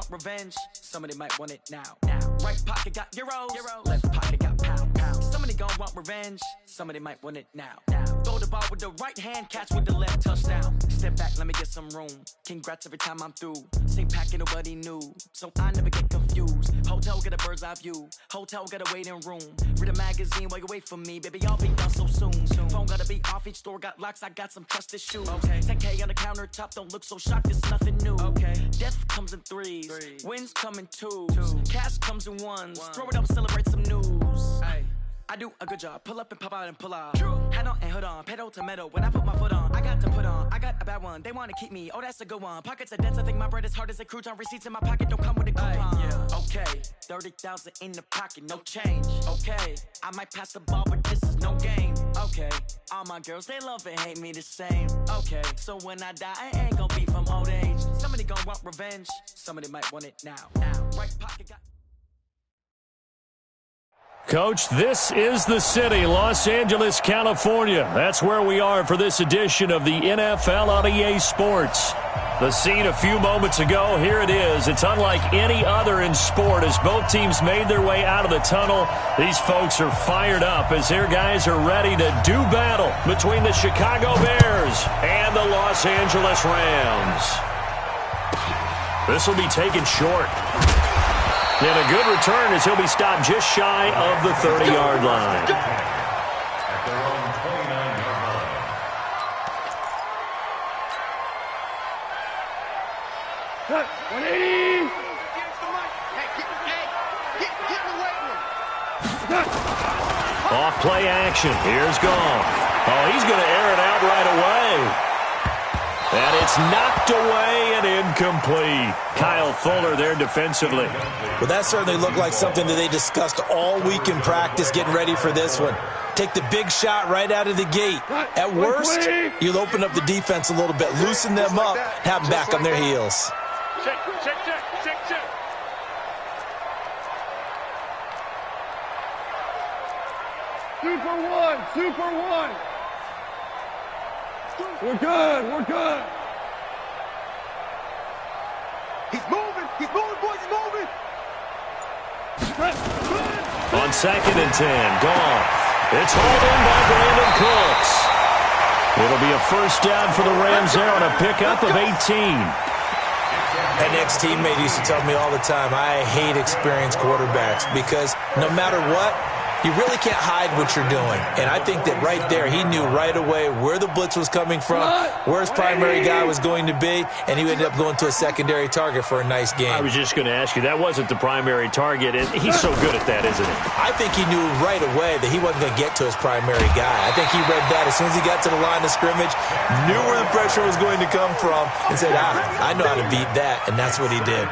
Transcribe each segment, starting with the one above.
want revenge. Somebody might want it now. Right pocket got euros. Left pocket got pound. Somebody gon' want revenge. Somebody might want it now. Throw the ball with the right hand, catch with the left, touchdown. Step back, let me get some room. Congrats every time I'm through. Same packet, nobody knew, so I never get confused. Hotel get a bird's eye view. Hotel got a waiting room. Read a magazine while you wait for me, baby. I'll be done so soon. Phone gotta be off. Each store got locks. I got some trusted shoes. 10K on the countertop. Don't look so shocked. It's nothing new. Death comes in threes. Wins come in twos. Cash comes in ones. Throw it up, celebrate some news. I do a good job. Pull up and pop out and pull out. Head on and hood on. Pedal to metal. When I put my foot on, I got to put on. I got a bad one. They want to keep me. Oh, that's a good one. Pockets are dense. I think my bread is hard as a crouton. Receipts in my pocket don't come with a coupon. Okay, 30,000 in the pocket, no change. Okay, I might pass the ball, but this is no game. Okay, all my girls, they love and hate me the same. Okay, so when I die, I ain't gonna be from old age. Somebody gonna want revenge. Somebody might want it now. Right pocket got... Coach, this is the city, Los Angeles, California. That's where we are for this edition of the NFL on EA Sports. The scene a few moments ago, here it is. It's unlike any other in sport as both teams made their way out of the tunnel. These folks are fired up as their guys are ready to do battle between the Chicago Bears and the Los Angeles Rams. This will be taken short. And a good return as he'll be stopped just shy of the 30-yard line. At their own 29-yard line. Cut. 180. Off play action. Here's Goff. Oh, he's going to air it out right away. And it's knocked away and incomplete. Kyle Fuller there defensively. Well, that certainly looked like something that they discussed all week in practice getting ready for this one. Take the big shot right out of the gate. At worst, you'll open up the defense a little bit, loosen them up, have them back on their heels. Check. 2 for 1. 2 for 1. We're good. He's moving, boys, he's moving. On 2nd and 10, Goff. It's hauled in by Brandon Cooks. It'll be a first down for the Rams there on a pickup of 18. An ex-teammate used to tell me all the time, I hate experienced quarterbacks because no matter what, you really can't hide what you're doing. And I think that right there, he knew right away where the blitz was coming from, where his primary guy was going to be, and he ended up going to a secondary target for a nice game. I was just going to ask you, that wasn't the primary target, and he's so good at that, isn't he? I think he knew right away that he wasn't going to get to his primary guy. I think he read that as soon as he got to the line of scrimmage, knew where the pressure was going to come from, and said, I know how to beat that, and that's what he did.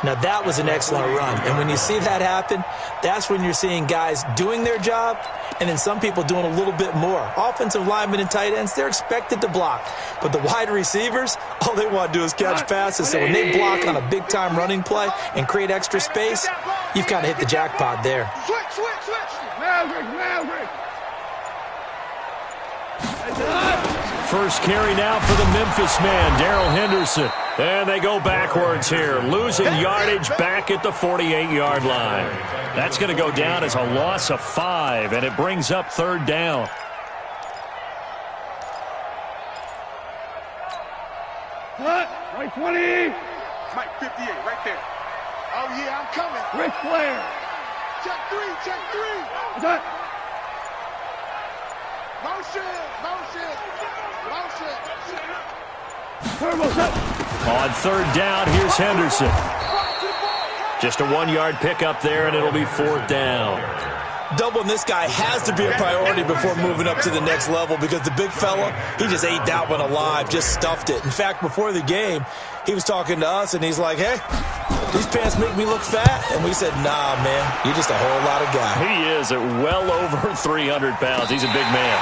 Now, that was an excellent run. And when you see that happen, that's when you're seeing guys doing their job and then some people doing a little bit more. Offensive linemen and tight ends, they're expected to block. But the wide receivers, all they want to do is catch passes. So when they block on a big-time running play and create extra space, you've kind of hit the jackpot there. Switch. Maverick. First carry now for the Memphis man, Darrell Henderson. And they go backwards here, losing yardage back at the 48-yard line. That's going to go down as a loss of 5, and it brings up 3rd down. Cut. Right 20. Mike 58, right there. Oh, yeah, I'm coming. Ric Flair. Check 3. Cut. Motion. Turbo set. On 3rd down, here's Henderson. Just a 1-yard pickup there, and it'll be 4th down. Doubling this guy has to be a priority before moving up to the next level because the big fella, he just ate that one alive, just stuffed it. In fact, before the game, he was talking to us, and he's like, hey, these pants make me look fat. And we said, nah, man, you're just a whole lot of guy. He is at well over 300 pounds. He's a big man.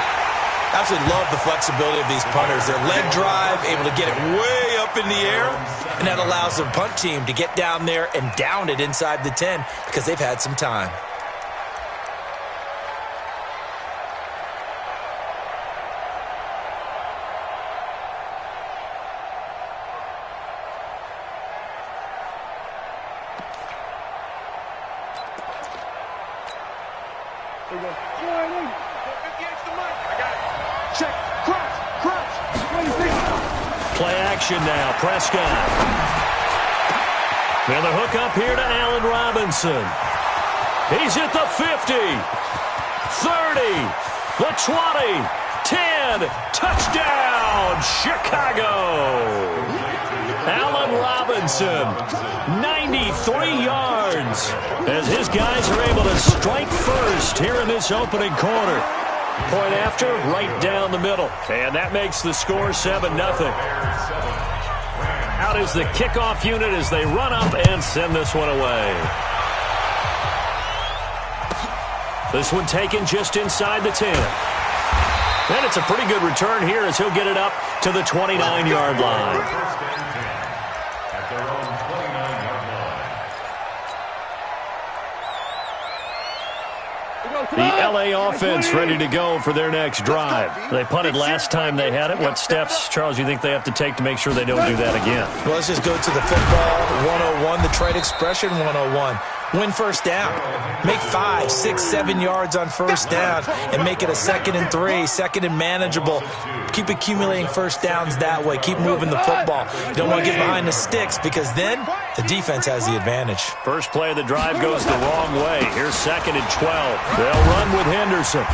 Absolutely love the flexibility of these punters. Their leg drive, able to get it way up in the air, and that allows the punt team to get down there and down it inside the 10 because they've had some time. There you go. 58's the mic. I got it. Check. Crouch. 26. Play action now. Prescott. And the hook up here to Allen Robinson. He's at the 50. 30. The 20. 10. Touchdown, Chicago. Allen Robinson, 93 yards, as his guys are able to strike first here in this opening quarter. Point after, right down the middle. And that makes the score 7-0. Out is the kickoff unit as they run up and send this one away. This one taken just inside the 10. And it's a pretty good return here as he'll get it up to the 29-yard line. The L.A. offense ready to go for their next drive. They punted last time they had it. What steps, Charles, you think they have to take to make sure they don't do that again? Well, let's just go to the football 101, the trade expression 101. Win first down. Make 5, 6, 7 yards on first down and make it a 2nd and 3, 2nd and manageable. Keep accumulating first downs that way. Keep moving the football. You don't want to get behind the sticks because then the defense has the advantage. First play of the drive goes the wrong way. Here's 2nd and 12. They'll run with Henderson.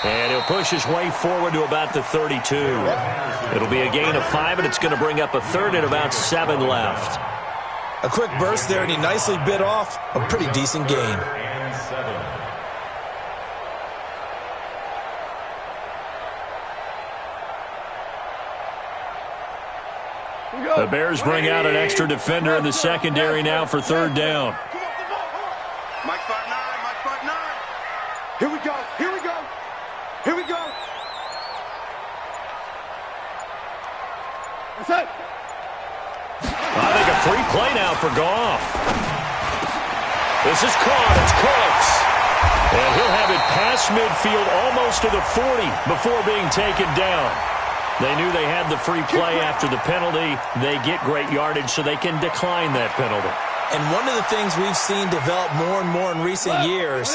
And he'll push his way forward to about the 32. It'll be a gain of 5, and it's going to bring up a 3rd and about 7 left. A quick burst there, and he nicely bit off a pretty decent gain. The Bears bring out an extra defender in the secondary now for 3rd down. Mike 5'9", Here we go. That's it. I think a free play now for Goff. This is caught. It's Cooks. And he'll have it past midfield almost to the 40 before being taken down. They knew they had the free play after the penalty. They get great yardage so they can decline that penalty. And one of the things we've seen develop more and more in recent years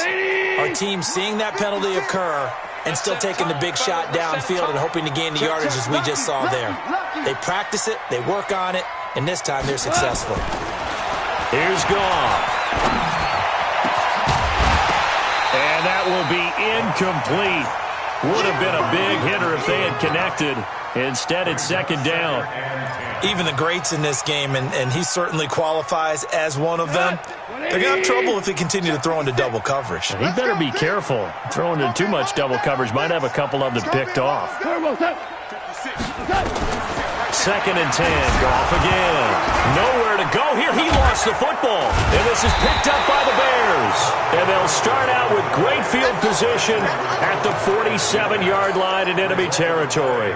are teams seeing that penalty occur and still taking the big shot downfield and hoping to gain the yardage as we just saw there. They practice it, they work on it, and this time they're successful. Here's Goff. And that will be incomplete. Would have been a big hitter if they had connected. Instead, it's 2nd down. Even the greats in this game, and he certainly qualifies as one of them, they're going to have trouble if they continue to throw into double coverage. He better be careful. Throwing into too much double coverage might have a couple of them picked off. 2nd and 10. Goff again. Nowhere to go here. He lost the football. And this is picked up by the Bears. And they'll start out with great field position at the 47-yard line in enemy territory.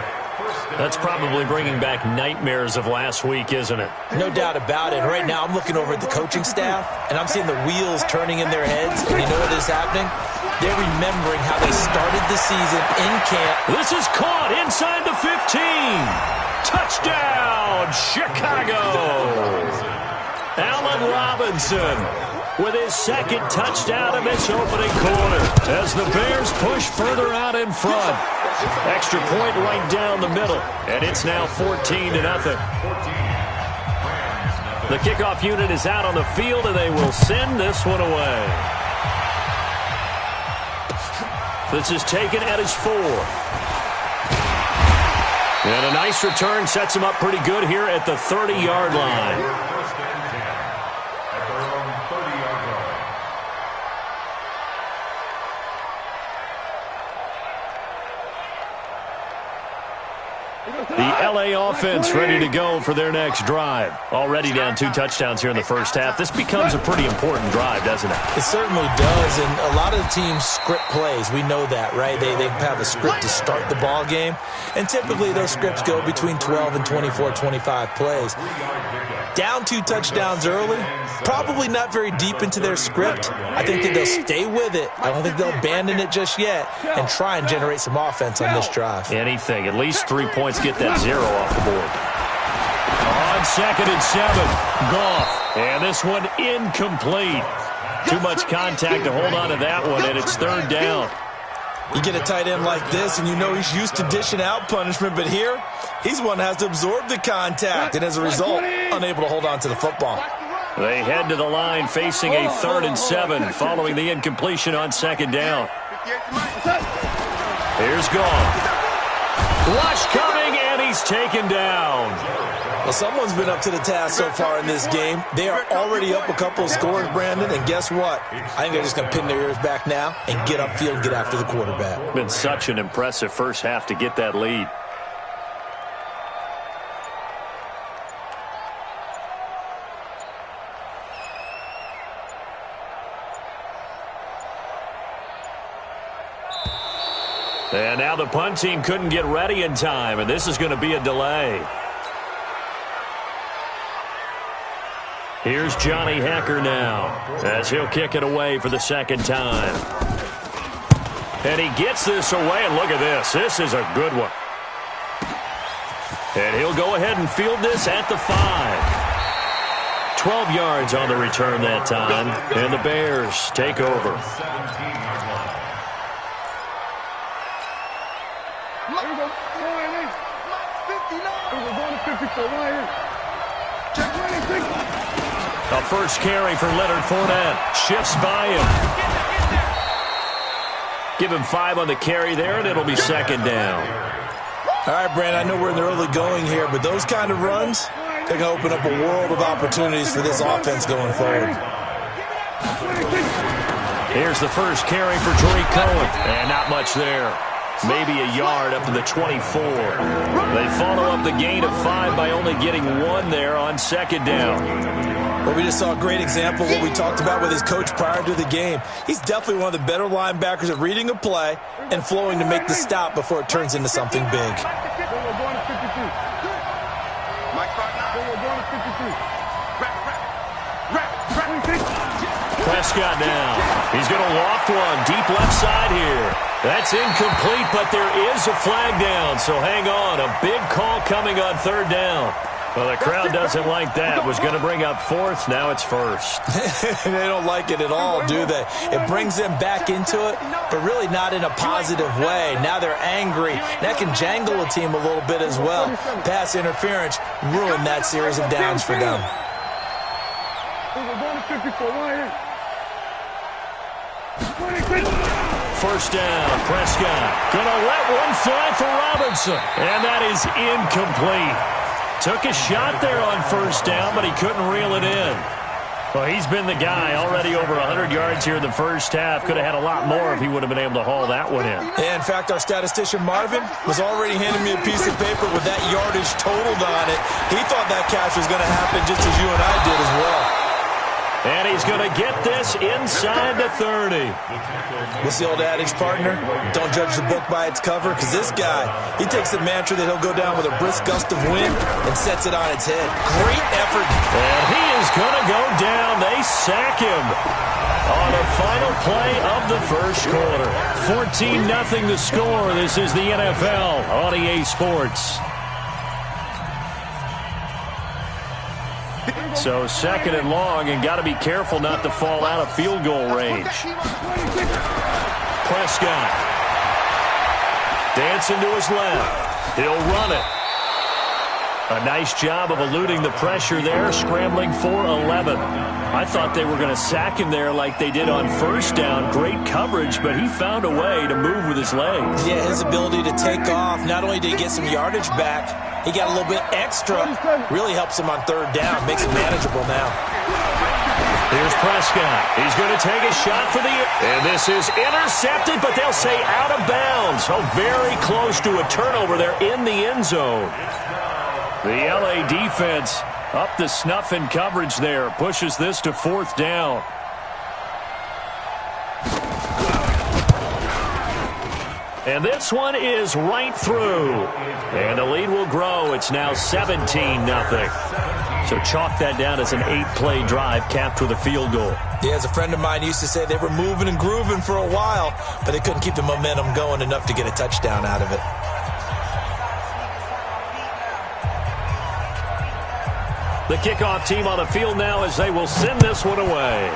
That's probably bringing back nightmares of last week, isn't it? No doubt about it. Right now I'm looking over at the coaching staff, and I'm seeing the wheels turning in their heads. And you know what is happening? They're remembering how they started the season in camp. This is caught inside the 15. Touchdown, Chicago! Allen Robinson with his 2nd touchdown of this opening quarter as the Bears push further out in front. Extra point right down the middle, and it's now 14-0. The kickoff unit is out on the field, and they will send this one away. This is taken at his 4. And a nice return sets him up pretty good here at the 30-yard line. The L.A. offense ready to go for their next drive. Already down 2 touchdowns here in the first half. This becomes a pretty important drive, doesn't it? It certainly does, and a lot of the teams script plays. We know that, right? They have a script to start the ball game, and typically those scripts go between 12 and 24, 25 plays. Down 2 touchdowns early, probably not very deep into their script. I think that they'll stay with it. I don't think they'll abandon it just yet and try and generate some offense on this drive. Anything. At least 3 points, get that 0 off the board. On 2nd and 7, Goff. And this one incomplete. Too much contact to hold on to that one, and it's 3rd down. You get a tight end like this, and you know he's used to dishing out punishment, but here, he's one that has to absorb the contact, and as a result, unable to hold on to the football. They head to the line facing a 3rd and 7 following the incompletion on 2nd down. Here's Gone. Rush coming, and he's taken down. Well, someone's been up to the task so far in this game. They are already up a couple of scores, Brandon, and guess what? I think they're just going to pin their ears back now and get upfield and get after the quarterback. Been such an impressive first half to get that lead. And now the punt team couldn't get ready in time, and this is going to be a delay. Here's Johnny Hecker now, as he'll kick it away for the 2nd time. And he gets this away, and look at this. This is a good one. And he'll go ahead and field this at the 5. 12 yards on the return that time, and the Bears take over. A first carry for Leonard Fournette. Shifts by him. Give him 5 on the carry there, and it'll be 2nd down. All right, Brandon, I know we're in the early going here, but those kind of runs, they're going to open up a world of opportunities for this offense going forward. Here's the first carry for Tariq Cohen. And not much there. Maybe a yard up to the 24. They follow up the gain of 5 by only getting 1 there on 2nd down. Well, we just saw a great example of what we talked about with his coach prior to the game. He's definitely one of the better linebackers at reading a play and flowing to make the stop before it turns into something big. Prescott now. He's going to loft one deep left side here. That's incomplete, but there is a flag down, so hang on. A big call coming on 3rd down. Well, the crowd doesn't like that. Was going to bring up 4th. Now it's 1st. They don't like it at all, do they? It brings them back into it, but really not in a positive way. Now they're angry. That can jangle a team a little bit as well. Pass interference ruined that series of downs for them. First down, Prescott. Gonna let one fly for Robinson. And that is incomplete. Took a shot there on 1st down, but he couldn't reel it in. Well, he's been the guy. Already over 100 yards here in the first half. Could have had a lot more if he would have been able to haul that one in. Yeah, in fact, our statistician Marvin was already handing me a piece of paper with that yardage totaled on it. He thought that catch was going to happen just as you and I did as well. And he's going to get this inside the 30. What's the old adage, partner? Don't judge the book by its cover, because this guy, he takes the mantra that he'll go down with a brisk gust of wind and sets it on its head. Great effort. And he is going to go down. They sack him on the final play of the first quarter. 14-0 the score. This is the NFL on EA Sports. So 2nd and long, and got to be careful not to fall out of field goal range. Prescott. Dancing to his left. He'll run it. A nice job of eluding the pressure there, scrambling for 11. I thought they were going to sack him there like they did on 1st down. Great coverage, but he found a way to move with his legs. Yeah, his ability to take off. Not only did he get some yardage back, he got a little bit extra. Really helps him on 3rd down. Makes it manageable now. Here's Prescott. He's going to take a shot for the... And this is intercepted, but they'll say out of bounds. Oh, very close to a turnover there in the end zone. The LA defense up the snuff in coverage there. Pushes this to 4th down. And this one is right through. And the lead will grow. It's now 17-0. So chalk that down as an 8-play drive capped with a field goal. Yeah, as a friend of mine used to say, they were moving and grooving for a while, but they couldn't keep the momentum going enough to get a touchdown out of it. The kickoff team on the field now as they will send this one away.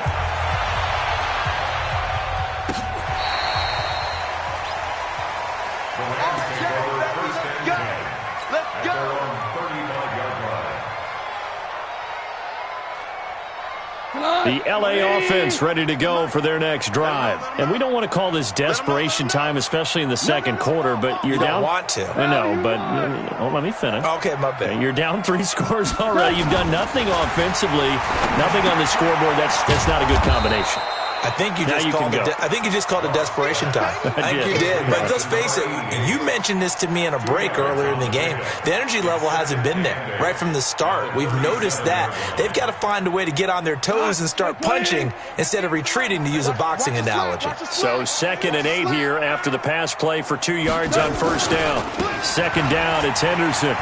The LA offense ready to go for their next drive. And we don't want to call this desperation time, especially in the second quarter, but you're You don't down. want to. I know, but let me finish. Okay, my bad. You're down 3 scores already. You've done nothing offensively, nothing on the scoreboard. That's not a good combination. I think you Now just you called can it. go. I think you just called it desperation time. I think you did. But let's face it. You mentioned this to me in a break earlier in the game. The energy level hasn't been there right from the start. We've noticed that they've got to find a way to get on their toes and start punching instead of retreating, to use a boxing analogy. So 2nd and 8 here after the pass play for 2 yards on 1st down. 2nd down, it's Henderson.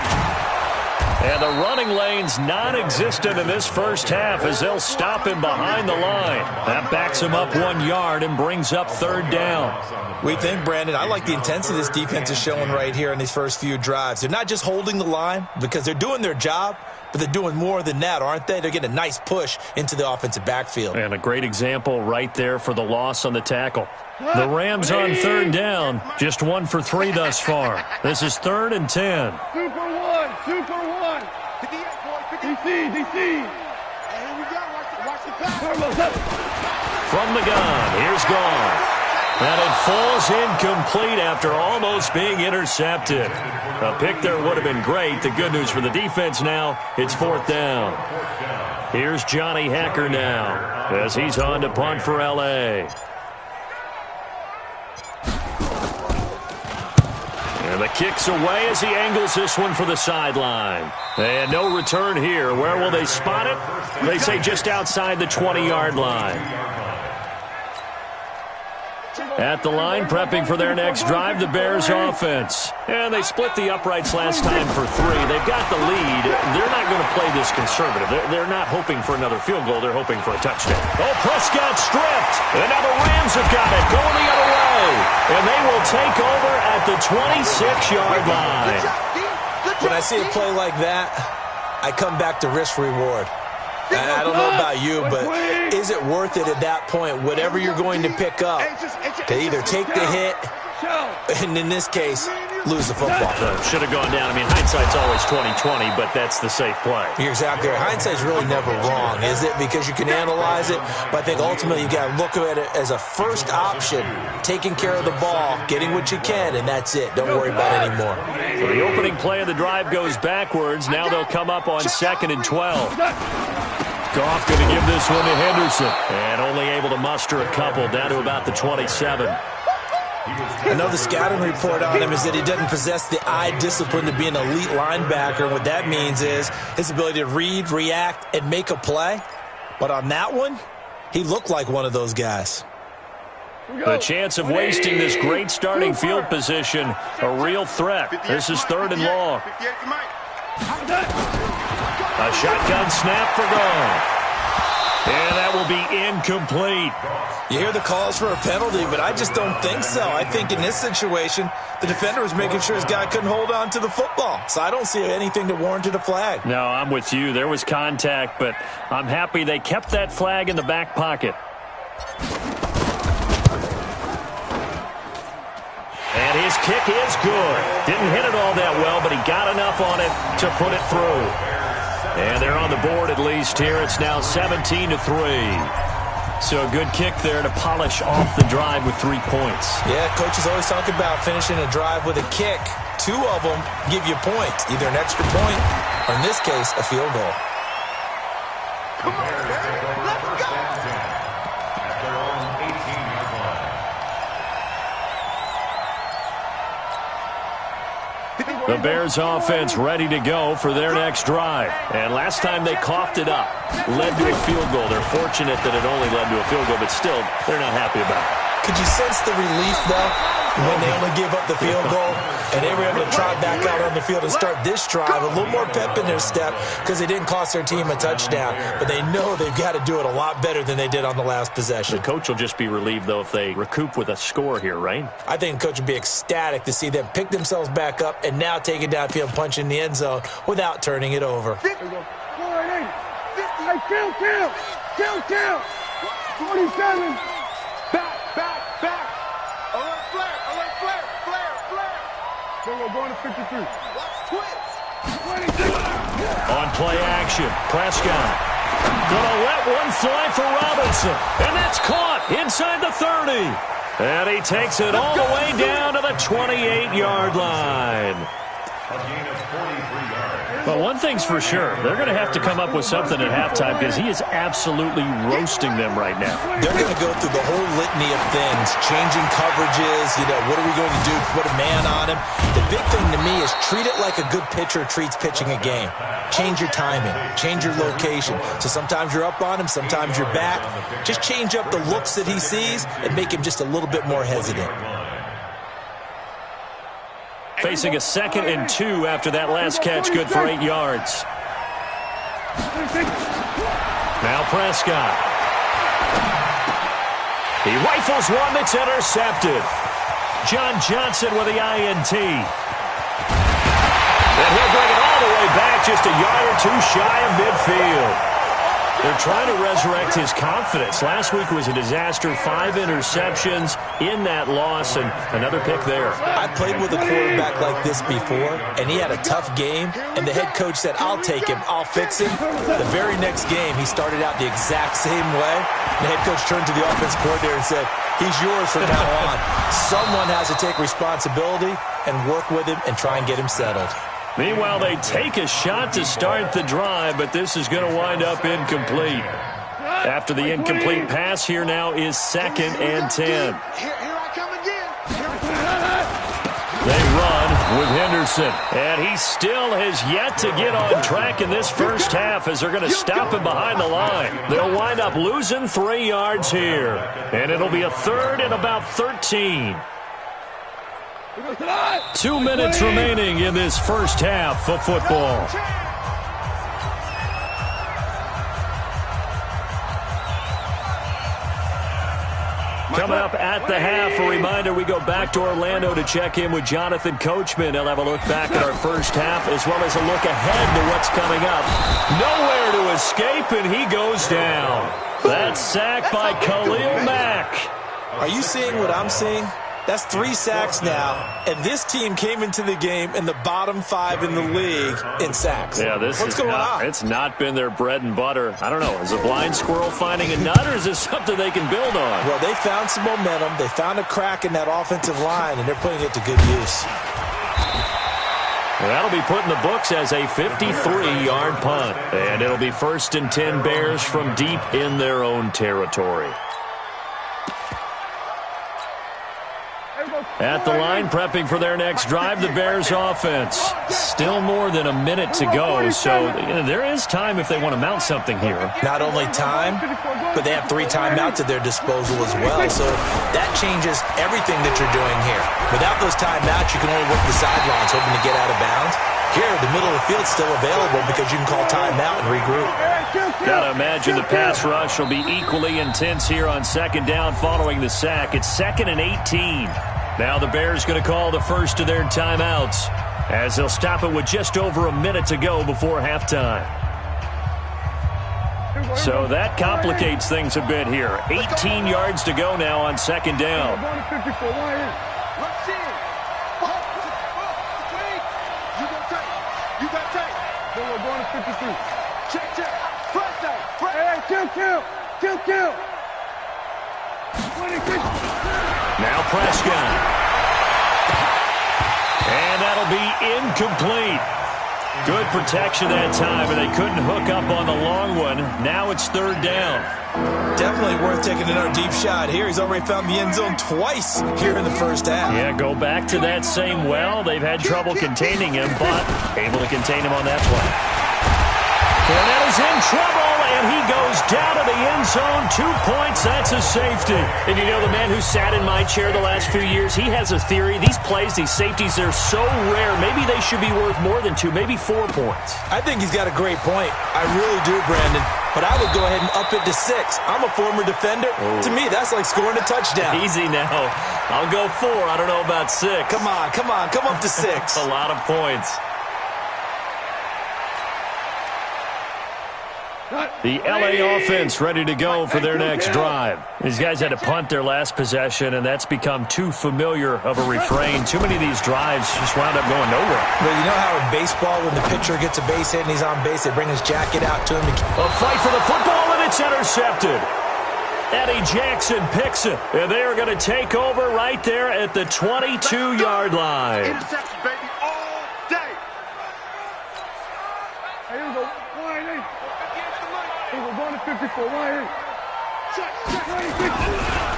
And the running lane's non-existent in this first half as they'll stop him behind the line. That backs him up 1 yard and brings up 3rd down. We think, Brandon, I like the intensity this defense is showing right here in these first few drives. They're not just holding the line because they're doing their job, but they're doing more than that, aren't they? They're getting a nice push into the offensive backfield. And a great example right there for the loss on the tackle. The Rams on 3rd down, just 1 for 3 thus far. This is 3rd and 10. Super one. DC. Here we go. Watch the pass. From the gun, here's Gone. And it falls incomplete after almost being intercepted. A pick there would have been great. The good news for the defense now, it's 4th down. Here's Johnny Hacker now as he's on to punt for L.A. And the kick's away as he angles this one for the sideline. And no return here. Where will they spot it? They say just outside the 20-yard line. At the line, prepping for their next drive, the Bears offense. And they split the uprights last time for 3. They've got the lead. They're not going to play this conservative. They're not hoping for another field goal. They're hoping for a touchdown. Oh, Prescott stripped. And now the Rams have got it. Going the other way. And they will take over at the 26-yard line. When I see a play like that, I come back to risk-reward. I don't know about you, but is it worth it at that point, whatever you're going to pick up, to either take the hit, and in this case, lose the football? Should have gone down. I mean, hindsight's always 20/20, but that's the safe play. You're exactly right. Hindsight's really never wrong, is it? Because you can analyze it, but I think ultimately you got to look at it as a first option, taking care of the ball, getting what you can, and that's it. Don't worry about it anymore. So the opening play of the drive goes backwards. Now they'll come up on 2nd and 12. Goff going to give this one to Henderson. And only able to muster a couple down to about the 27. I know the scouting report on him is that he doesn't possess the eye discipline to be an elite linebacker. And what that means is his ability to read, react, and make a play. But on that one, he looked like one of those guys. The chance of wasting this great starting field position, a real threat. This is 3rd and long. A shotgun snap for Goff. And that will be incomplete. You hear the calls for a penalty, but I just don't think so. I think in this situation, the defender was making sure his guy couldn't hold on to the football. So I don't see anything that warranted a flag. No, I'm with you. There was contact, but I'm happy they kept that flag in the back pocket. And his kick is good. Didn't hit it all that well, but he got enough on it to put it through. And they're on the board at least here. It's now 17-3. So a good kick there to polish off the drive with 3 points. Yeah, coaches always talk about finishing a drive with a kick. 2 of them give you points, either an extra point or, in this case, a field goal. Come on, man. Let's go. The Bears offense ready to go for their next drive. And last time they coughed it up, led to a field goal. They're fortunate that it only led to a field goal, but still, they're not happy about it. Could you sense the relief, though, when they only gave up the field goal and they were able to trot back out on the field and start this drive? A little more pep in their step because they didn't cost their team a touchdown, but they know they've got to do it a lot better than they did on the last possession. The coach will just be relieved, though, if they recoup with a score here, right? I think the coach would be ecstatic to see them pick themselves back up and now take it downfield and punch in the end zone without turning it over. 47. Back. Alert flare. We're going to 53. Watch twins. 26. On play action, Prescott. Gonna let one fly for Robinson. And that's caught inside the 30. And he takes it all the way down to the 28-yard line. A gain of 43 yards. But one thing's for sure, they're going to have to come up with something at halftime because he is absolutely roasting them right now. They're going to go through the whole litany of things, changing coverages, what are we going to do to put a man on him? The big thing to me is treat it like a good pitcher treats pitching a game. Change your timing, change your location. So sometimes you're up on him, sometimes you're back. Just change up the looks that he sees and make him just a little bit more hesitant. Facing a 2nd and 2 after that last catch, good for 8 yards. Now Prescott. He rifles one that's intercepted. John Johnson with the INT. And he'll bring it all the way back, just a yard or two shy of midfield. They're trying to resurrect his confidence. Last week was a disaster, 5 interceptions in that loss, and another pick there. I played with a quarterback like this before, and he had a tough game, and the head coach said, I'll take him, I'll fix him. The very next game, he started out the exact same way. The head coach turned to the offense coordinator and said, he's yours from now on. Someone has to take responsibility and work with him and try and get him settled. Meanwhile, they take a shot to start the drive, but this is going to wind up incomplete. After the incomplete pass, here now is 2nd and 10. Here I come again. They run with Henderson, and he still has yet to get on track in this first half as they're going to stop him behind the line. They'll wind up losing 3 yards here, and it'll be a 3rd and about 13. 2 minutes remaining in this first half of football. Coming up at the half, a reminder, we go back to Orlando to check in with Jonathan Coachman. He'll have a look back at our first half as well as a look ahead to what's coming up. Nowhere to escape, and he goes down. That's sacked by Khalil Mack. Are you seeing what I'm seeing? That's 3 sacks now, and this team came into the game in the bottom 5 in the league in sacks. Yeah, What's going on? It's not been their bread and butter. I don't know. Is a blind squirrel finding a nut, or is this something they can build on? Well, they found some momentum. They found a crack in that offensive line, and they're putting it to good use. Well, that'll be put in the books as a 53-yard punt, and it'll be 1st and 10 Bears from deep in their own territory. At the line, prepping for their next drive, the Bears offense. Still more than a minute to go, so there is time if they want to mount something here. Not only time, but they have 3 timeouts at their disposal as well, so that changes everything that you're doing here. Without those timeouts, you can only work the sidelines, hoping to get out of bounds. Here, the middle of the field's still available because you can call timeout and regroup. Gotta imagine the pass rush will be equally intense here on 2nd down following the sack. It's 2nd and 18. Now the Bears going to call the first of their timeouts as they'll stop it with just over a minute to go before halftime. So that complicates things a bit here. 18 yards to go now on 2nd down. Kill. Now Prescott. And that'll be incomplete. Good protection that time, and they couldn't hook up on the long one. Now it's 3rd down. Definitely worth taking another deep shot here. He's already found the end zone twice here in the first half. Yeah, go back to that same well. They've had trouble containing him, but able to contain him on that play. Fournette is in trouble, and he goes down to the end zone. 2 points, that's a safety. And you know, the man who sat in my chair the last few years, he has a theory. These plays, these safeties, they're so rare. Maybe they should be worth more than 2, maybe 4 points. I think he's got a great point. I really do, Brandon. But I would go ahead and up it to 6. I'm a former defender. Oh. To me, that's like scoring a touchdown. Easy now. I'll go 4. I don't know about 6. Come on. Come up to 6. A lot of points. The LA offense ready to go for their next drive. These guys had to punt their last possession, and that's become too familiar of a refrain. Too many of these drives just wound up going nowhere. But you know how in baseball, when the pitcher gets a base hit and he's on base, they bring his jacket out to him. A fight for the football, and it's intercepted. Eddie Jackson picks it, and they are going to take over right there at the 22-yard line. Interception, baby, all day. Here we go. Wide 8. Here we go. Going to 54. Wide 8. Check.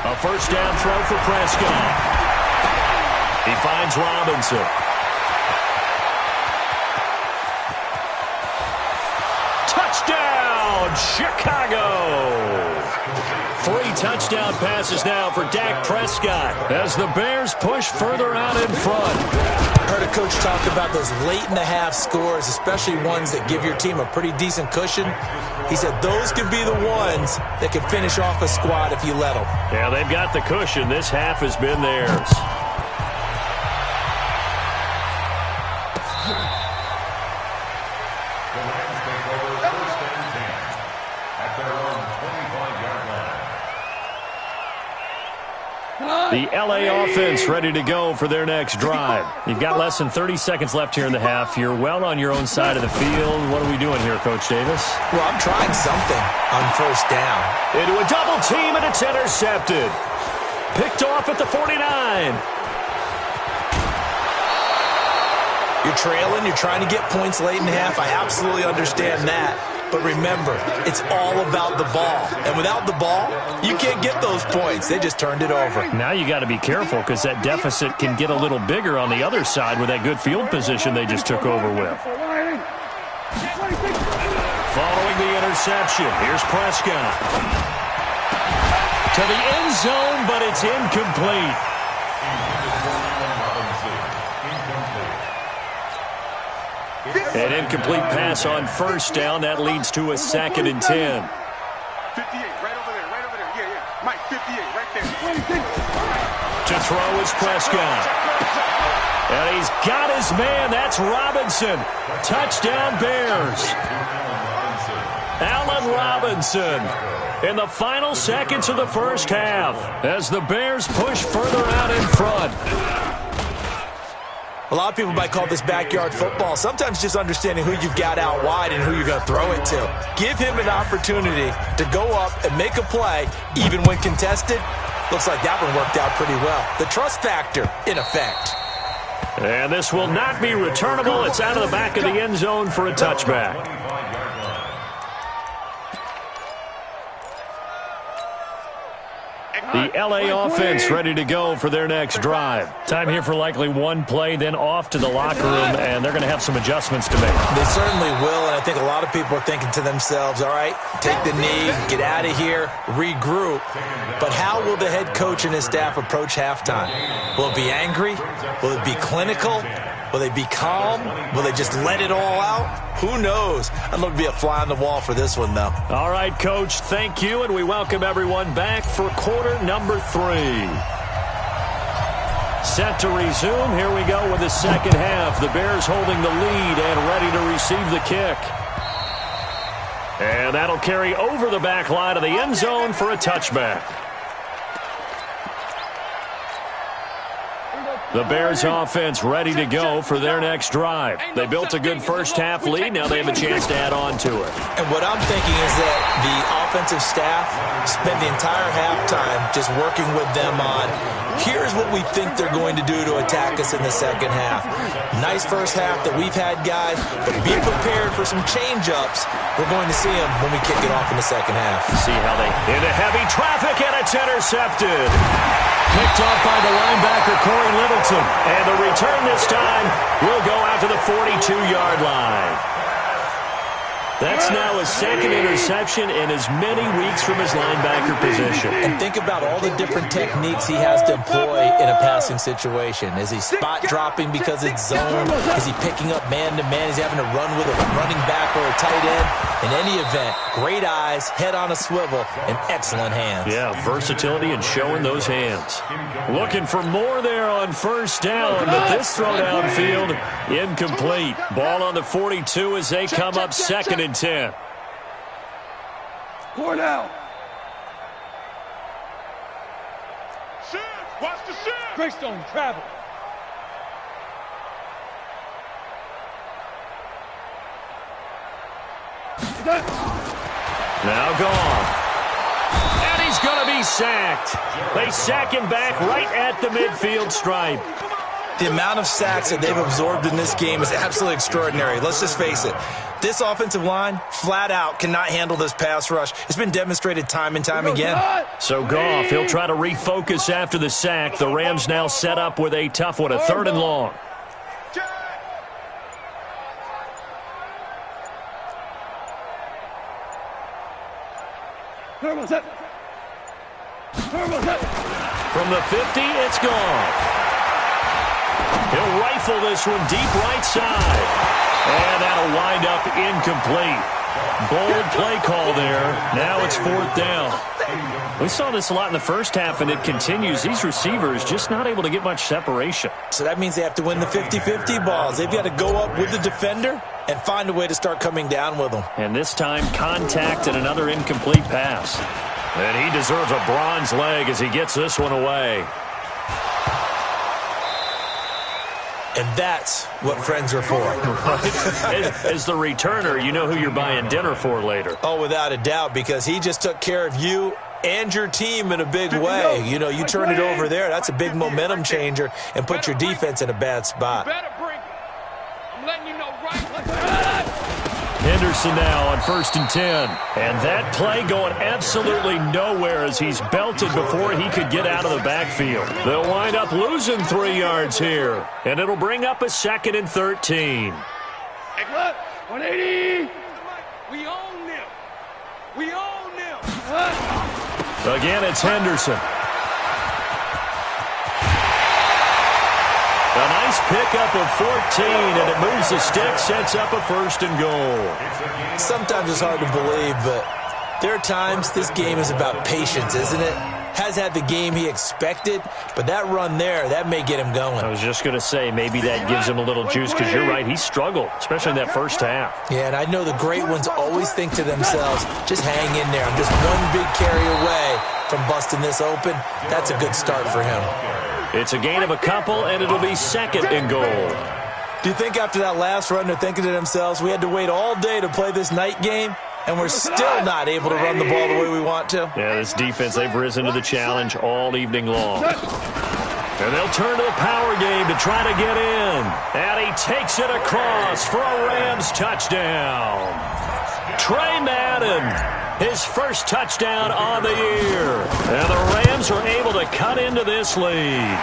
A first down throw for Prescott. He finds Robinson. Touchdown, Chicago! 3 touchdown passes now for Dak Prescott as the Bears push further out in front. Heard a coach talk about those late-in-the-half scores, especially ones that give your team a pretty decent cushion. He said those could be the ones that can finish off a squad if you let them. Yeah, they've got the cushion. This half has been theirs. The Rams take over 1st and 10 at their own 25-yard line. The LA offense ready to go for their next drive. You've got less than 30 seconds left here in the half. You're well on your own side of the field. What are we doing here, Coach Davis? Well, I'm trying something on first down. Into a double team, and it's intercepted. Picked off at the 49. You're trailing. You're trying to get points late in half. I absolutely understand that. But remember, it's all about the ball. And without the ball, you can't get those points. They just turned it over. Now you got to be careful because that deficit can get a little bigger on the other side with that good field position they just took over with. Following the interception, here's Prescott. To the end zone, but it's incomplete. An incomplete pass on first down. That leads to a 2nd and 10. 58, right over there. Yeah. Mike, 58, right there. To throw is Prescott. And he's got his man. That's Robinson. Touchdown, Bears. Allen Robinson in the final seconds of the first half as the Bears push further out in front. A lot of people might call this backyard football. Sometimes just understanding who you've got out wide and who you're going to throw it to. Give him an opportunity to go up and make a play, even when contested. Looks like that one worked out pretty well. The trust factor, in effect. And this will not be returnable. It's out of the back of the end zone for a touchback. The LA offense ready to go for their next drive. Time here for likely one play, then off to the locker room, and they're going to have some adjustments to make. They certainly will, and I think a lot of people are thinking to themselves, all right, take the knee, get out of here, regroup. But how will the head coach and his staff approach halftime? Will it be angry? Will it be clinical? Will they be calm? Will they just let it all out? Who knows? I'd love to be a fly on the wall for this one, though. All right, Coach, thank you, and we welcome everyone back for quarter number 3. Set to resume. Here we go with the second half. The Bears holding the lead and ready to receive the kick. And that'll carry over the back line of the end zone for a touchback. The Bears offense ready to go for their next drive. They built a good first half lead. Now they have a chance to add on to it. And what I'm thinking is that the offensive staff spent the entire halftime just working with them on, here's what we think they're going to do to attack us in the second half. Nice first half that we've had, guys, but be prepared for some change-ups. We're going to see them when we kick it off in the second half. See how they into heavy traffic, and it's intercepted. Picked off by the linebacker, Corey Littleton. And the return this time will go out to the 42-yard line. That's now his second interception in as many weeks from his linebacker position. And think about all the different techniques he has to employ in a passing situation. Is he spot dropping because it's zone? Is he picking up man-to-man? Is he having to run with a running back or a tight end? In any event, great eyes, head on a swivel, and excellent hands. Yeah, versatility and showing those hands. Looking for more there on first down, but this throw downfield incomplete. Ball on the 42 as they come up 2nd and 10. Court out. Shift. Watch the shift. Greystone, travel. Now gone. And he's going to be sacked. They sack him back right at the midfield stripe. The amount of sacks that they've absorbed in this game is absolutely extraordinary. Let's just face it. This offensive line, flat out, cannot handle this pass rush. It's been demonstrated time and time again. So Goff, he'll try to refocus after the sack. The Rams now set up with a tough one, a 3rd and long. From the 50, it's Goff. He'll rifle this one deep right side. And that'll wind up incomplete. Bold play call there. Now it's 4th down. We saw this a lot in the first half, and it continues. These receivers just not able to get much separation. So that means they have to win the 50-50 balls. They've got to go up with the defender and find a way to start coming down with them. And this time, contact and another incomplete pass. And he deserves a bronze leg as he gets this one away. And that's what friends are for. As the returner, you know who you're buying dinner for later. Oh, without a doubt, because he just took care of you and your team in a big way. You know, you turn it over there, that's a big momentum changer and put your defense in a bad spot. I'm letting you know right. Henderson now on 1st and 10. And that play going absolutely nowhere as he's belted before he could get out of the backfield. They'll wind up losing 3 yards here. And it'll bring up a 2nd and 13. 180. We own them. We own them. Again, it's Henderson. A nice pickup of 14, and it moves the stick, sets up a 1st and goal. Sometimes it's hard to believe, but there are times this game is about patience, isn't it? Has had the game he expected, but that run there, that may get him going. I was just going to say, maybe that gives him a little juice, because you're right, he struggled, especially in that first half. Yeah, and I know the great ones always think to themselves, just hang in there. I'm just one big carry away from busting this open. That's a good start for him. It's a gain of a couple, and it'll be 2nd and goal. Do you think after that last run they're thinking to themselves, we had to wait all day to play this night game, and we're still not able to run the ball the way we want to? Yeah, this defense, they've risen to the challenge all evening long. And they'll turn to the power game to try to get in. And he takes it across for a Rams touchdown. Trey Madden. His first touchdown on the year. And the Rams are able to cut into this lead.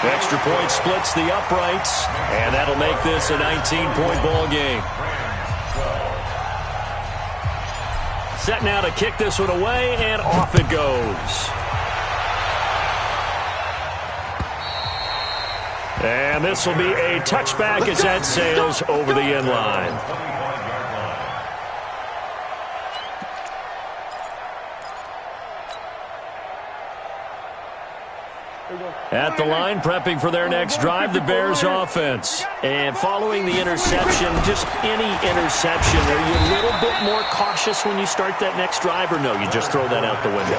Extra point splits the uprights, and that'll make this a 19-point ball game. Set now to kick this one away, and off it goes. And this will be a touchback as that sails over the end line. At the line, prepping for their next drive, the Bears offense. And following the interception, just any interception, are you a little bit more cautious when you start that next drive, or no, you just throw that out the window?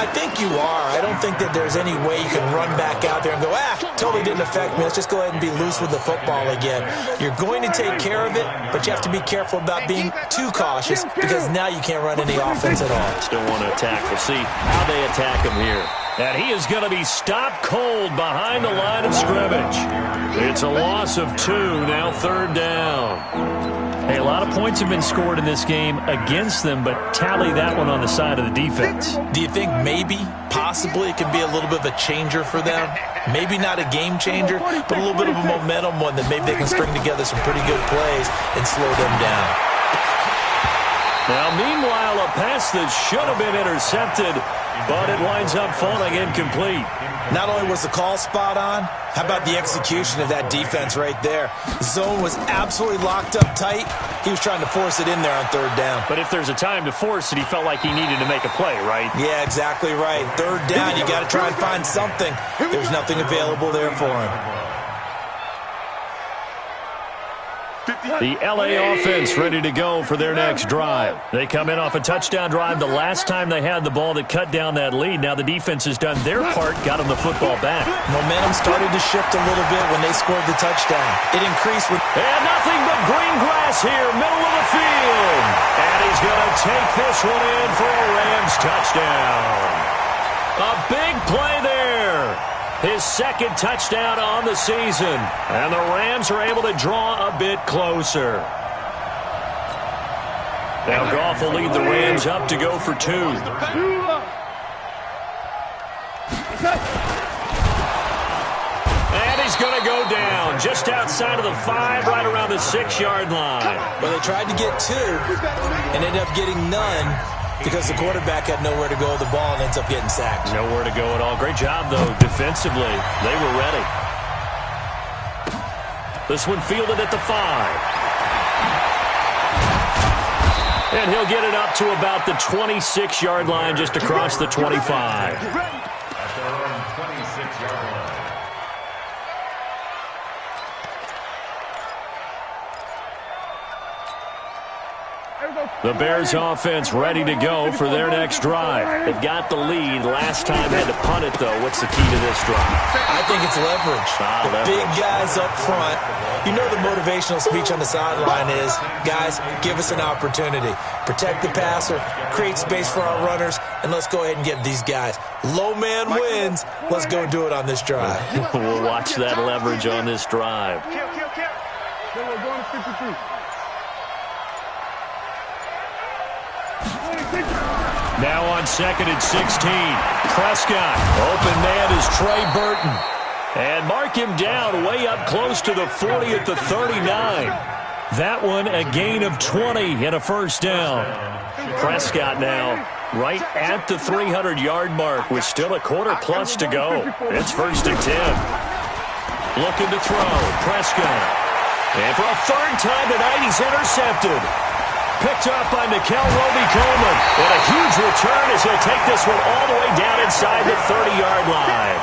I think you are. I don't think that there's any way you can run back out there and go, totally didn't affect me. Let's just go ahead and be loose with the football again. You're going to take care of it, but you have to be careful about being too cautious because now you can't run any offense at all. Still want to attack. We'll see how they attack him here. And he is going to be stopped cold behind the line of scrimmage. It's a loss of 2, now 3rd down. Hey, a lot of points have been scored in this game against them, but tally that one on the side of the defense. Do you think maybe, possibly, it can be a little bit of a changer for them? Maybe not a game changer, but a little bit of a momentum one that maybe they can string together some pretty good plays and slow them down. Now, meanwhile, a pass that should have been intercepted, but it winds up falling incomplete. Not only was the call spot on, how about the execution of that defense right there? Zone was absolutely locked up tight. He was trying to force it in there on 3rd down. But if there's a time to force it, he felt like he needed to make a play, right? Yeah, exactly right. 3rd down, you got to try and find something. There's nothing available there for him. The LA offense ready to go for their next drive. They come in off a touchdown drive the last time they had the ball that cut down that lead. Now the defense has done their part, got them the football back. Momentum started to shift a little bit when they scored the touchdown. It increased with... And nothing but green grass here, middle of the field. And he's going to take this one in for a Rams touchdown. A big play there. His second touchdown on the season. And the Rams are able to draw a bit closer. Now Goff will lead the Rams up to go for 2. And he's going to go down just outside of the 5, right around the 6-yard line. Well, they tried to get 2 and ended up getting none, because the quarterback had nowhere to go with the ball and ends up getting sacked. Nowhere to go at all. Great job, though, defensively. They were ready. This one fielded at the 5. And he'll get it up to about the 26-yard line, just across the 25. At their own 26-yard line. The Bears offense ready to go for their next drive. They've got the lead. Last time had to punt it, though. What's the key to this drive? I think it's leverage. The big guys up front. You know the motivational speech on the sideline is, guys, give us an opportunity. Protect the passer, create space for our runners, and let's go ahead and get these guys. Low man wins. Let's go do it on this drive. We'll watch that leverage on this drive. Then we're going to 53. Now on 2nd and 16. Prescott. Open man is Trey Burton. And mark him down way up close to the 40 at the 39. That one a gain of 20 and a first down. Prescott now right at the 300-yard mark with still a quarter plus to go. It's 1st and 10. Looking to throw. Prescott. And for a third time tonight, he's intercepted. Picked up by Nickel Roby-Coleman. And a huge return as he'll take this one all the way down inside the 30-yard line.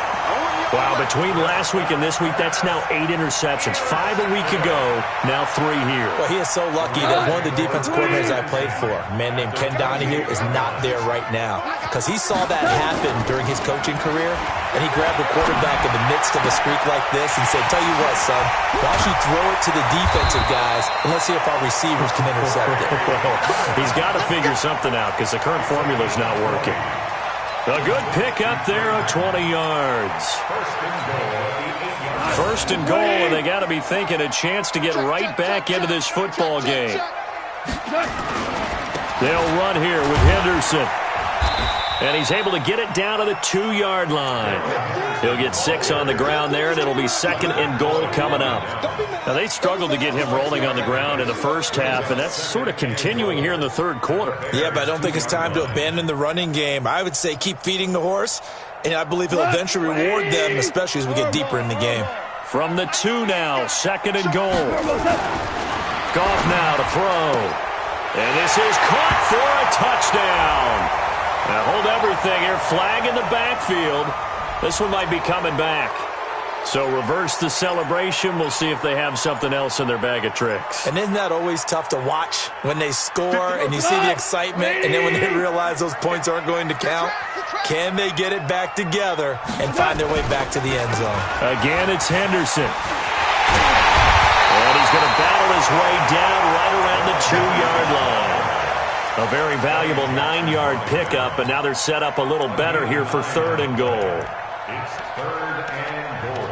Wow, between last week and this week, that's now 8 interceptions. 5 a week ago, now 3 here. Well, he is so lucky that one of the defense coordinators I played for, a man named Ken Donahue, is not there right now. Because he saw that happen during his coaching career, and he grabbed the quarterback in the midst of a streak like this and said, tell you what, son, why don't you throw it to the defensive guys, and let's see if our receivers can intercept it. He's got to figure something out because the current formula is not working. A good pick up there of 20 yards. First and goal, and they got to be thinking a chance to get right back into this football game. They'll run here with Henderson. And he's able to get it down to the 2-yard line. He'll get 6 on the ground there, and it'll be 2nd and goal coming up. Now, they struggled to get him rolling on the ground in the first half, and that's sort of continuing here in the third quarter. Yeah, but I don't think it's time to abandon the running game. I would say keep feeding the horse, and I believe he'll eventually reward them, especially as we get deeper in the game. From the 2 now, 2nd and goal. Goff now to throw. And this is caught for a touchdown. Now hold everything here. Flag in the backfield. This one might be coming back. So reverse the celebration. We'll see if they have something else in their bag of tricks. And isn't that always tough to watch when they score and you see the excitement, and then when they realize those points aren't going to count? Can they get it back together and find their way back to the end zone? Again, it's Henderson. And he's going to battle his way down right around the 2-yard line. A very valuable 9-yard pickup, and now they're set up a little better here for 3rd and goal. It's 3rd and goal.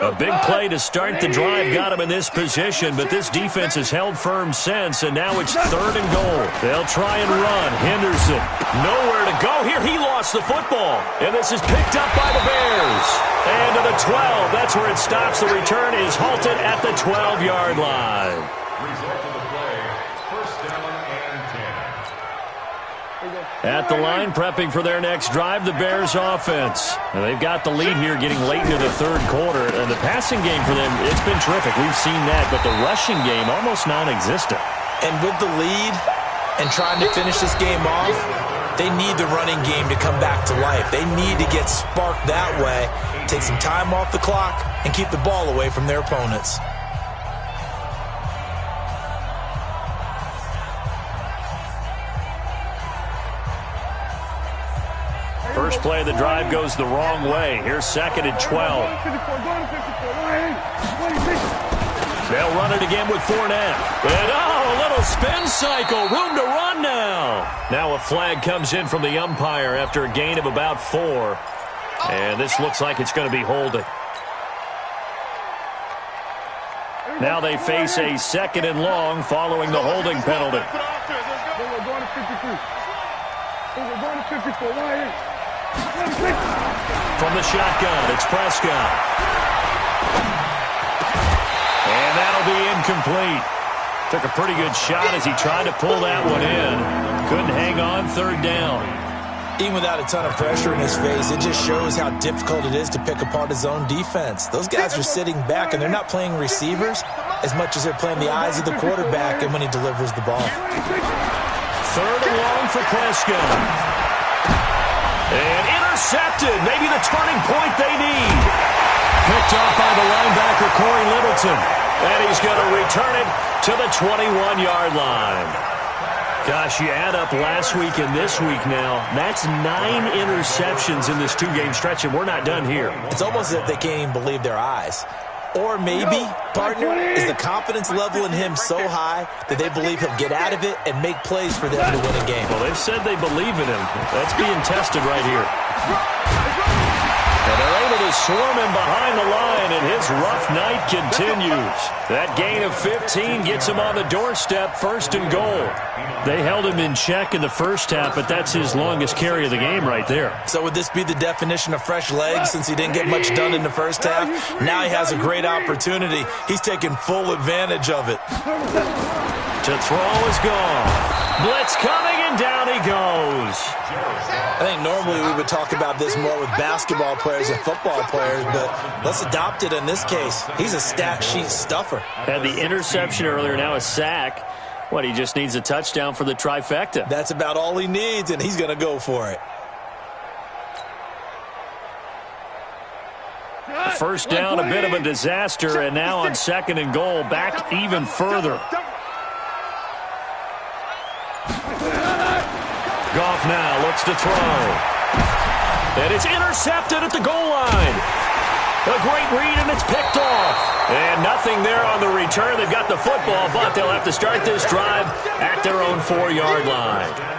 A big play to start the drive got him in this position, but this defense has held firm since, and now it's 3rd and goal. They'll try and run. Henderson, nowhere to go here. He lost the football, and this is picked up by the Bears. And to the 12, that's where it stops. The return is halted at the 12-yard line. Result of the play, 1st down and 10. At the line, prepping for their next drive, the Bears offense. And they've got the lead here getting late into the third quarter. And the passing game for them, it's been terrific. We've seen that. But the rushing game, almost non-existent. And with the lead and trying to finish this game off, they need the running game to come back to life. They need to get sparked that way, take some time off the clock, and keep the ball away from their opponents. First play of the drive goes the wrong way. Here's 2nd and 12. They'll run it again with Fournette. And, a little spin cycle. Room to run now. Now a flag comes in from the umpire after a gain of about 4. And this looks like it's going to be holding. Now they face a 2nd and long following the holding penalty. We're going to 53. We're going to 54. From the shotgun, it's Prescott. And that'll be incomplete. Took a pretty good shot as he tried to pull that one in. Couldn't hang on, 3rd down. Even without a ton of pressure in his face, it just shows how difficult it is to pick apart his own defense. Those guys are sitting back, and they're not playing receivers as much as they're playing the eyes of the quarterback and when he delivers the ball. 3rd and long for Prescott. And intercepted. Maybe the turning point they need. Picked up by the linebacker, Corey Littleton. And he's going to return it to the 21-yard line. Gosh, you add up last week and this week now. That's 9 interceptions in this 2-game stretch, and we're not done here. It's almost as if they can't even believe their eyes. Or maybe, partner, is the confidence level in him so high that they believe he'll get out of it and make plays for them to win a game. Well, they've said they believe in him. That's being tested right here. And they're able to swarm him behind the line, and his rough night continues. That gain of 15 gets him on the doorstep, 1st and goal. They held him in check in the first half, but that's his longest carry of the game right there. So would this be the definition of fresh legs since he didn't get much done in the first half? Now he has a great opportunity. He's taking full advantage of it. To throw is gone. Blitz coming, and down he goes. I think normally we would talk about this more with basketball players and football players, but let's adopt it in this case. He's a stat sheet stuffer. Had the interception earlier, now a sack. What, he just needs a touchdown for the trifecta. That's about all he needs, and he's going to go for it. First down, a bit of a disaster, and now on 2nd and goal, back even further. Goff now looks to throw. And it's intercepted at the goal line. A great read, and it's picked off. And nothing there on the return. They've got the football, but they'll have to start this drive at their own 4-yard line.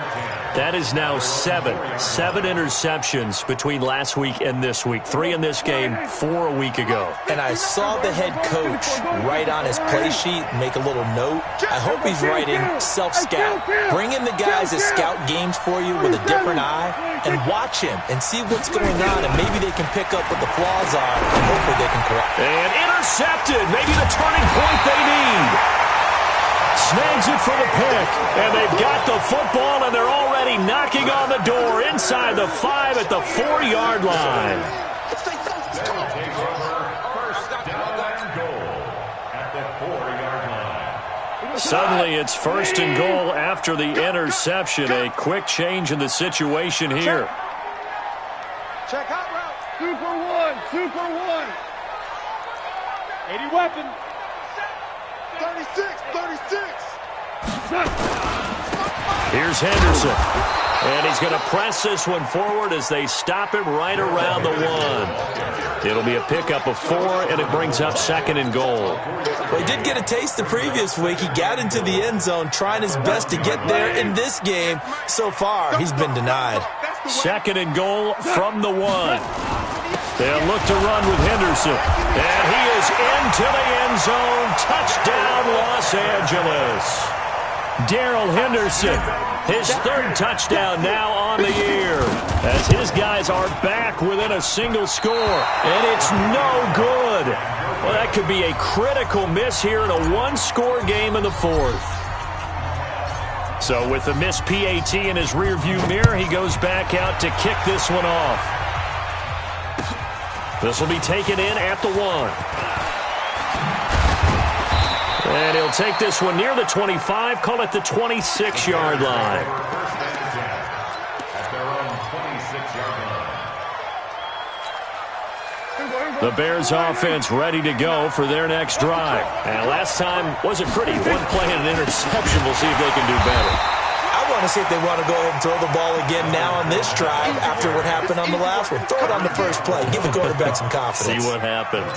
That is now 7 interceptions between last week and this week. 3 in this game, 4 a week ago. And I saw the head coach write on his play sheet, make a little note. I hope he's writing self-scout. Bring in the guys that scout games for you with a different eye and watch him and see what's going on, and maybe they can pick up what the flaws are, and hopefully they can correct. And intercepted, maybe the turning point they need. Snags it for the pick, and they've got the football, and they're already knocking on the door inside the 5 at the 4-yard line. Suddenly it's 1st and goal after the interception. A quick change in the situation here. Check out route. Super one. 80 weapon. 36. Here's Henderson. And he's going to press this one forward as they stop him right around the 1. It'll be a pickup of 4, and it brings up 2nd and goal. Well, he did get a taste the previous week. He got into the end zone, trying his best to get there in this game. So far, he's been denied. 2nd and goal from the 1. They'll look to run with Henderson. And he is into the end zone. Touchdown, Los Angeles. Darrell Henderson, his 3rd touchdown now on the year, as his guys are back within a single score. And it's no good. Well, that could be a critical miss here in a 1-score game in the 4th. So with the missed PAT in his rearview mirror, he goes back out to kick this one off. This will be taken in at the 1. And he'll take this one near the 25, call it the 26-yard line. First and 10 at their own 26-yard line. The Bears offense ready to go for their next drive. And last time wasn't pretty. One play and an interception. We'll see if they can do better. I want to see if they want to go ahead and throw the ball again now on this drive after what happened on the last one. Throw it on the first play. Give the quarterback some confidence. See what happens.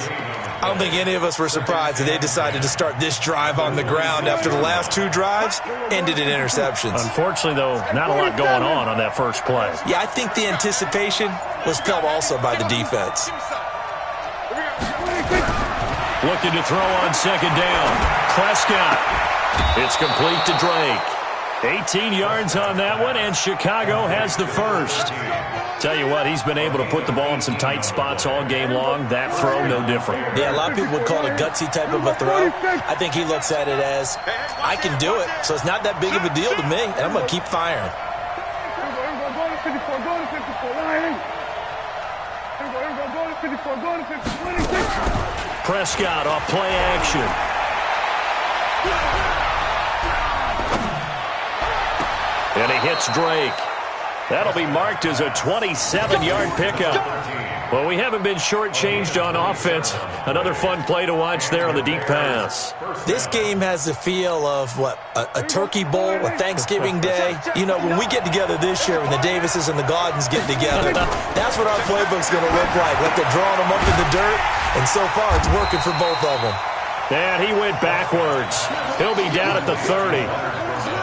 I don't think any of us were surprised that they decided to start this drive on the ground after the last 2 drives ended in interceptions. Unfortunately, though, not a lot going on that first play. Yeah, I think the anticipation was felt also by the defense. Looking to throw on second down. Prescott. It's complete to Drake. 18 yards on that one, and Chicago has the first. Tell you what, he's been able to put the ball in some tight spots all game long. That throw, no different. Yeah, a lot of people would call it a gutsy type of a throw. I think he looks at it as, I can do it, so it's not that big of a deal to me, and I'm going to keep firing. Prescott off play action. And he hits Drake. That'll be marked as a 27-yard pickup. Well, we haven't been shortchanged on offense. Another fun play to watch there on the deep pass. This game has the feel of, a turkey bowl, a Thanksgiving day. You know, when we get together this year, when the Davises and the Gaudens get together, that's what our playbook's going to look like they're drawing them up in the dirt, and so far it's working for both of them. And he went backwards. He'll be down at the 30.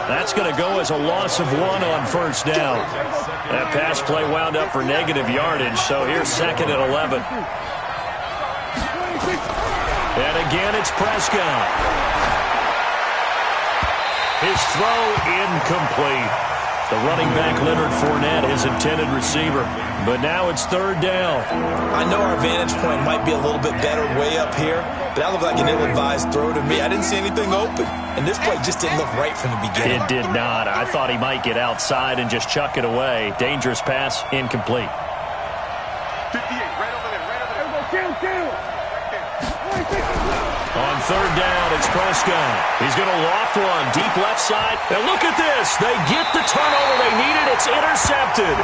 That's going to go as a loss of 1 on first down. That pass play wound up for negative yardage, so here's 2nd and 11. And again, it's Prescott. His throw incomplete. The running back, Leonard Fournette, his intended receiver. But now it's 3rd down. I know our vantage point might be a little bit better way up here, but that looked like an ill-advised throw to me. I didn't see anything open, and this play just didn't look right from the beginning. It did not. I thought he might get outside and just chuck it away. Dangerous pass, incomplete. 58, right over there, On 3rd down, it's Prescott. He's going to loft one, deep left side. And look at this. They get the turnover they needed. It's intercepted.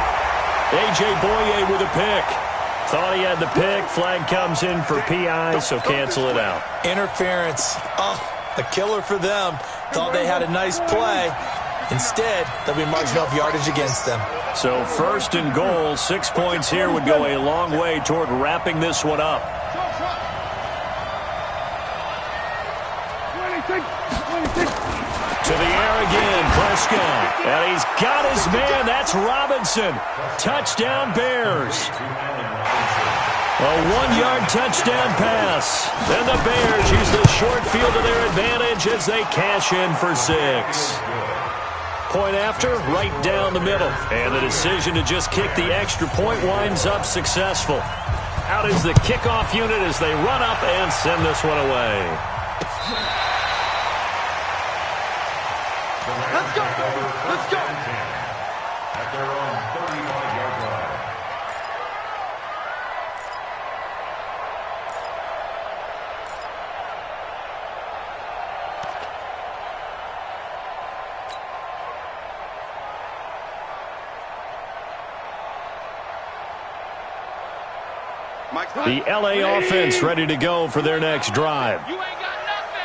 A.J. Boye with a pick. Thought he had the pick. Flag comes in for PI, so cancel it out. Interference. Oh, a killer for them. Thought they had a nice play. Instead, they'll be marching up yardage against them. So 1st and goal, 6 points here would go a long way toward wrapping this one up. To the air again, Prescott. And he's got his man. That's Robinson. Touchdown, Bears. A 1-yard touchdown pass. Then the Bears use the short field to their advantage as they cash in for 6. Point after, right down the middle. And the decision to just kick the extra point winds up successful. Out is the kickoff unit as they run up and send this one away. Let's go! Let's go! At their own 35-yard line. The L.A. offense ready to go for their next drive. You ain't got nothing!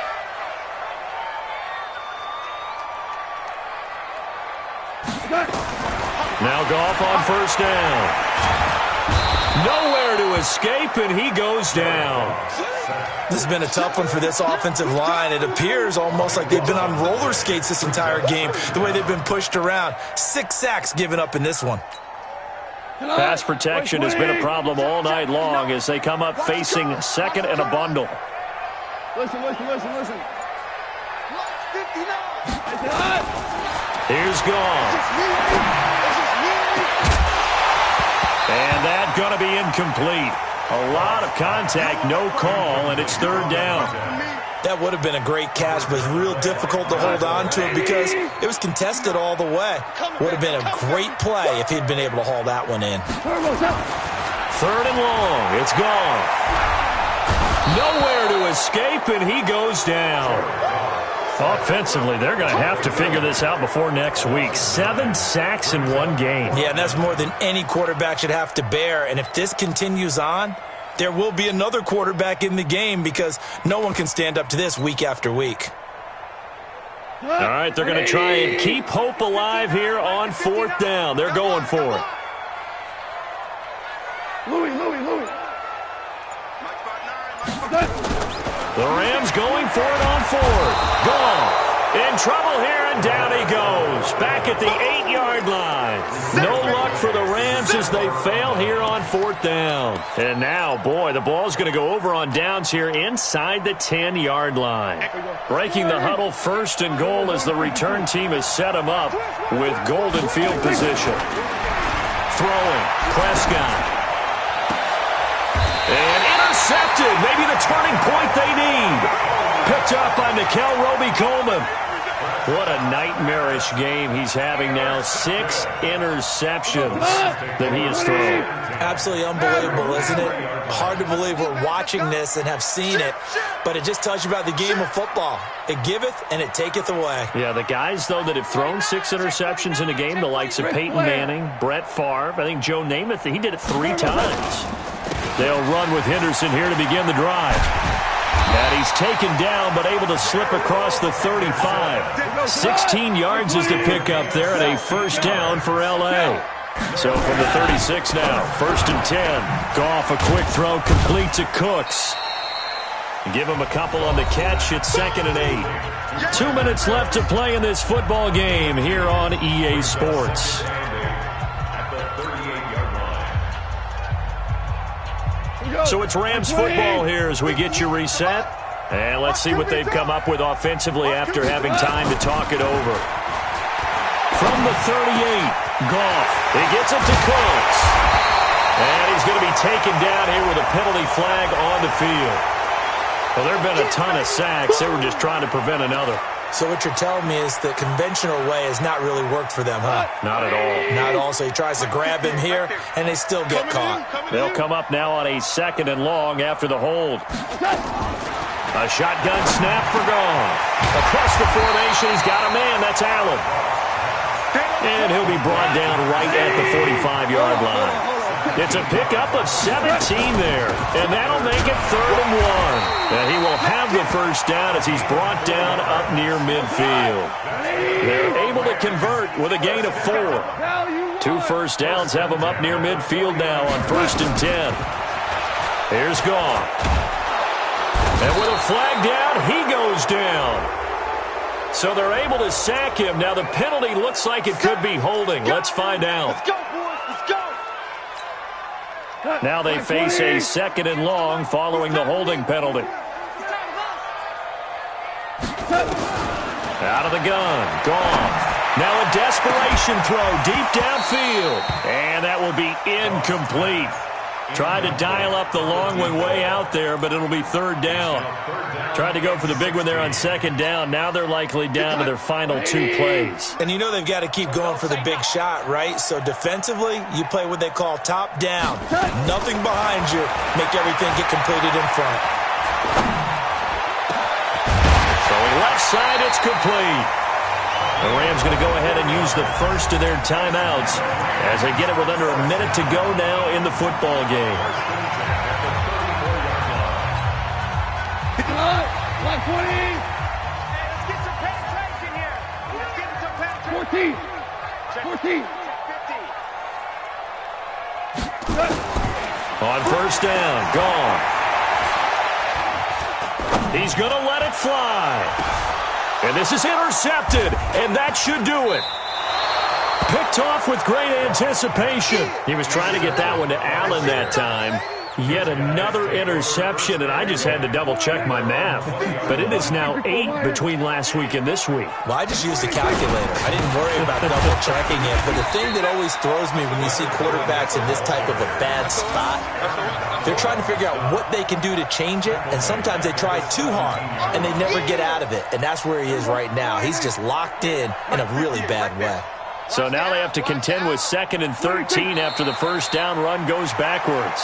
Now Goff on 1st down. Nowhere to escape, and he goes down. This has been a tough one for this offensive line. It appears almost like they've been on roller skates this entire game, the way they've been pushed around. 6 sacks given up in this one. Pass protection has been a problem all night long as they come up facing 2nd and a bundle. Listen. Here's Goff. And that's going to be incomplete. A lot of contact, no call, and it's 3rd down. That would have been a great catch, but it's real difficult to hold on to it because it was contested all the way. Would have been a great play if he'd been able to haul that one in. 3rd and long. It's gone. Nowhere to escape, and he goes down. Offensively, they're going to have to figure this out before next week. 7 sacks in one game. Yeah, and that's more than any quarterback should have to bear. And if this continues on, there will be another quarterback in the game because no one can stand up to this week after week. All right, they're going to try and keep hope alive here on 4th down. They're going for it. Louis. The Rams going for it on 4th. Gone. In trouble here, and down he goes. Back at the 8-yard line. No luck for the Rams as they fail here on 4th down. And now, boy, the ball's going to go over on downs here inside the 10-yard line. Breaking the huddle, 1st and goal as the return team has set him up with golden field position. Throwing, Prescott. And intercepted. Maybe the turning point they need. Picked up by Nickel Roby-Coleman. What a nightmarish game he's having now. 6 interceptions that he has thrown. Absolutely unbelievable, isn't it? Hard to believe we're watching this and have seen it, but it just tells you about the game of football. It giveth and it taketh away. Yeah, the guys, though, that have thrown 6 interceptions in a game, the likes of Peyton Manning, Brett Favre, I think Joe Namath, he did it 3 times. They'll run with Henderson here to begin the drive. And he's taken down, but able to slip across the 35. 16 yards is the pickup there, and a 1st down for L.A. So from the 36 now, 1st and 10. Goff, a quick throw, complete to Cooks. Give him a couple on the catch. It's 2nd and 8. 2 minutes left to play in this football game here on EA Sports. So it's Rams football here as we get you reset. And let's see what they've come up with offensively after having time to talk it over. From the 38, Goff. He gets it to Cooks. And he's going to be taken down here with a penalty flag on the field. Well, there have been a ton of sacks. They were just trying to prevent another. So what you're telling me is the conventional way has not really worked for them, huh? Not at all. Not at all. So he tries to grab him here, and they still get caught. They'll come up now on a 2nd and long after the hold. A shotgun snap for Goff. Across the formation, he's got a man. That's Allen. And he'll be brought down right at the 45-yard line. It's a pickup of 17 there, and that'll make it 3rd and 1. And he will have the 1st down as he's brought down up near midfield. They're able to convert with a gain of 4. 2 1st downs have them up near midfield now on 1st and 10. Here's Goff. And with a flag down, he goes down. So they're able to sack him. Now the penalty looks like it could be holding. Let's find out. Let's go, boys. Let's go. Now they face a 2nd and long following the holding penalty. Out of the gun. Goff. Now a desperation throw deep downfield. And that will be incomplete. Tried to dial up the long one way out there, but it'll be 3rd down. Tried to go for the big one there on 2nd down. Now they're likely down to their final 2 plays. And you know they've got to keep going for the big shot, right? So defensively, you play what they call top down. Nothing behind you. Make everything get completed in front. Throwing left side, it's complete. The Rams going to go ahead and use the first of their timeouts as they get it with under a minute to go now in the football game. Like 20. Let's get some penetration here. Let's get some penetration. 14. 14. On 1st down, Goff. He's going to let it fly. And this is intercepted, and that should do it. Picked off with great anticipation. He was trying to get that one to Allen that time. Yet another interception, and I just had to double-check my math. But it is now 8 between last week and this week. Well, I just used a calculator. I didn't worry about double-checking it. But the thing that always throws me when you see quarterbacks in this type of a bad spot, they're trying to figure out what they can do to change it, and sometimes they try too hard, and they never get out of it. And that's where he is right now. He's just locked in a really bad way. So now they have to contend with 2nd and 13 after the first down run goes backwards.